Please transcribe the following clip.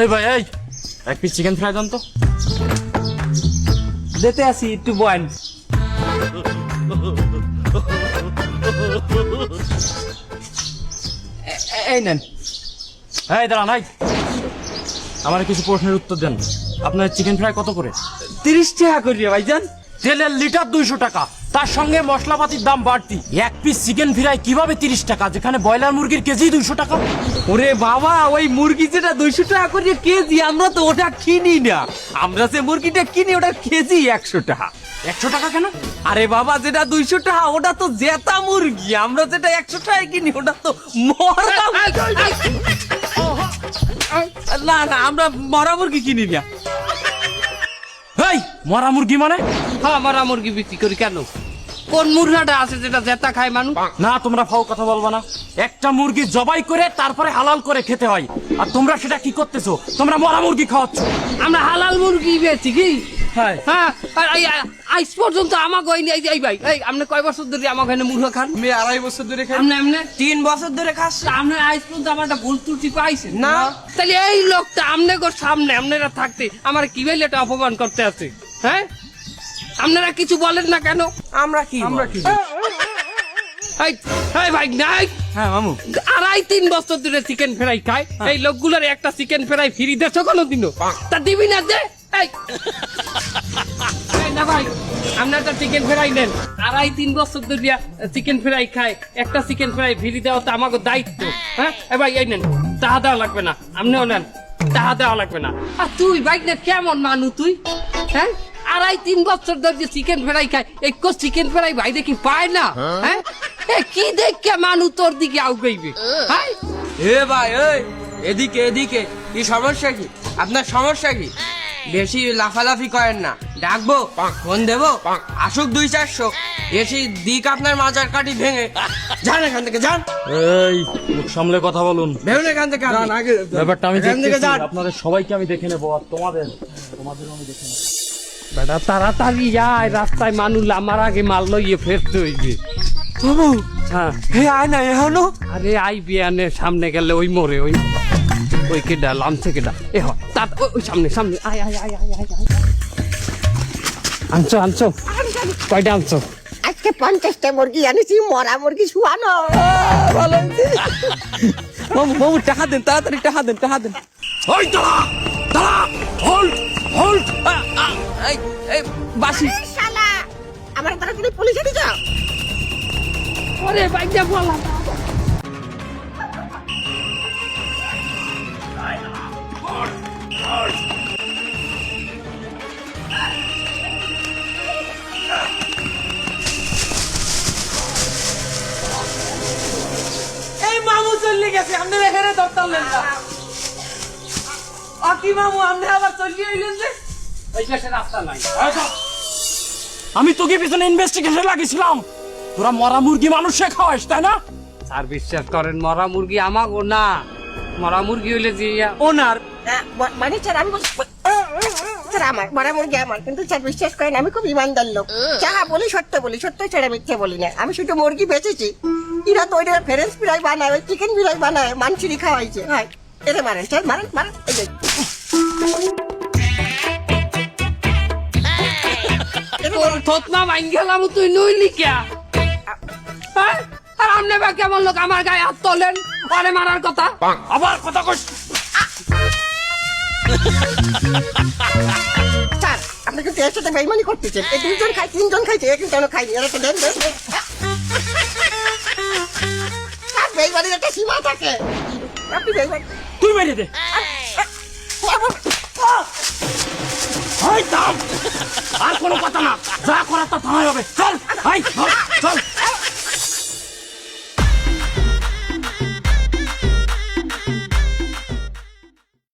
এই ভাই এই এক পিস চিকেন ফ্রাই দেন তো। দিতে আসি একটু বয়েন। এই নেন। এই দাঁড়ান, এই আমার কিছু প্রশ্নের উত্তর দেন। আপনার চিকেন ফ্রাই কত করে? 30 টাকা করিয়া ভাইজান। তেলের লিটার 200 টাকা, তার সঙ্গে মশলাপাতির দাম বাড়তি। এক পিস চিকেন ফ্রাই কিভাবে 30 টাকা, যেখানে ব্রয়লার মুরগির কেজি 200 টাকা? ওরে বাবা, ওই মুরগি যেটা 200 টাকা করে কেজি, আমরা তো ওটা কিনি না। আমরা যে মুরগিটা কিনি ওটা কেজি 100 টাকা। 100 টাকা কেন? আরে বাবা, যেটা 200 টাকা ওটা তো জেতা মুরগি, আমরা যেটা 100 টাকায় কিনি ওটা তো মরা। না না, আমরা মরা মুরগি কিনি না। এই মরা মুরগি মানে? হ্যাঁ, মরা মুরগি বিক্রি করি। কেন? কোন মুরগাটা আছে যেটা জেতা খায় মানুষ? না, তোমরা ফাও কথা বলবা না। একটা মুরগি জবাই করে তারপরে হালাল করে খেতে হয়, আর তোমরা সেটা কি করতেছো? তোমরা মরা মুরগি খাওয়াচ্ছ। আমরা হালাল মুরগি বেচি কি? হ্যাঁ। হ্যাঁ, আর আজ পর্যন্ত আমাকে এই ভাই, এই আপনি কয় বছর ধরে আমাকে এখানে মুরগা খান? আমি 2.5 বছর ধরে খাই। আপনি 3 বছর ধরে খাচ্ছি। আপনি আজ পর্যন্ত আমার একটা ভুল ত্রুটি পাইছেন না। তাহলে এই লোকটা আপনাদের সামনে আপনারা থাকতে আমার কি বলে এটা অপমান করতে আছে? হ্যাঁ, আপনারা কিছু বলেন না কেন? আমরা কি এই এই ভাই নাই, হ্যাঁ মামু। 2.5-3 বছর ধরে চিকেন ফ্রাই খায়। এই লোকগুলোর একটা চিকেন ফ্রাই ফ্রি দেছো কোনোদিনও? তা দিবি না যে? এই এই না ভাই, আপনার একটা চিকেন ফ্রাই নেন। 2.5-3 বছর ধরে চিকেন ফ্রাই খায়, একটা চিকেন ফ্রাই ফ্রি দেওয়া তো আমাকে দায়িত্ব। হ্যাঁ, এ ভাই এই নেন, টাকা দেওয়া লাগবে না। আপনিও নেন, টাকা দেওয়া লাগবে না। আর তুই ভাই না, কেমন মানুষ তুই? হ্যাঁ, 2.5-3 বছর ধরে চিকেন ফ্রাই খায়, এই চিকেন ফ্রাই ভাই দেখি পায় না? হ্যাঁ, এ কি দেখে মানুষ তোর দিকে আউগাইবে? হ্যাঁ, এ ভাই, এই এদিকে এদিকে, কি সমস্যা কি? আপনার সমস্যা কি? বেশি লাফালাফি করেন না। ডাকবো, ফোন দেবো, আসুক 200-400, এসে দিক আপনার মাজার কাঠি ভেঙে। যান এখান থেকে, যান। এই মুখ সামলে কথা বলুন। বেরোন এখান থেকে আপনি। ব্যাপারটা আমি এখান থেকে দেখতেছি, যান। আপনাদের সবাইকে আমি দেখে নেবো, আর তোমাদেরও আমি দেখে নেবো। বেটা তাড়াতাড়ি আয়, রাস্তায় মানুষ আমার আগে মাল লইয়ে ফেরতে হইবে। বাবু, হ্যাঁ, হে আয় না এখনো। আরে আই বিয়ানের সামনে গেলে ওই মোড়ে ওই কেডা লামছে কেডা এ হয় তার ওই সামনে সামনে আয় আয় আয় আয় আয় আয়। আনছো কয়টা আনছো? আজকে 50টা মুরগি আনিছি, মরা মুরগি শুয়ানো। বাবু বাবু, টাকা দেন, তাড়াতাড়ি টাকা দেন, টাকা দেন। ওই দাঁড়া দাঁড়া, হোল্ড হোল্ড। এই বাসি। এই শালা, আমার তাড়াতাড়ি পুলিশে দিয়ে যাও। ওরে বাইজা বলা এই মামু চলে গেছে, আপনি এখানে ধরতালেন না। আকি মামু, আপনি আবার চলে এলেন যে? ওই পাশে রাস্তা নাই। আমি তোকে পিছনে ইনভেস্টিগেশন লাগিয়েছিলাম, তোরা মরা মুরগি মানুষে খাওয়াস তাই না? স্যার বিশ্বাস করেন, মরা মুরগি আমাগো না, মরা মুরগি হইলে যে ওনার। মানে স্যার, আমি স্যার আমার মরা মুরগি আমার, কিন্তু স্যার বিশ্বাস করেন আমি খুব ইমানদার লোক। যাহা বলি সত্য বলি, সত্য ছাড়া মিথ্যে বলি না। আমি শুধু মুরগি বেচেছি, এরা তো ওইটা ফ্রেঞ্চ ফ্রাই বানায়, ওই চিকেন ফ্রাই বানায়, মাংসুরি খাওয়াইছে। হয় এটা মারেন স্যার, মারেন মারেন। এই যে তোর থতমা মাইন গেলাম, তুই নইলি কে? হ্যাঁ, আর আমনে বা কেমন লোক আমার গায়ে হাত তোলেন? আরে মারার কথা আবার কথা কইস। স্যার, আপনি কিন্তু এর সাথে বেইমানি করতেছেন। এই 2 জন খাই, 3 জন খাইছে, এ কিন্তু খাইনি। এরা তো দেন দেন দেন। স্যার, বেইমানির একটা সীমা থাকে। আপনি বেইমানি তুই মেরে দে। ওই থাম, আর কোনো কথা না, যা করার তা থামাই হবে।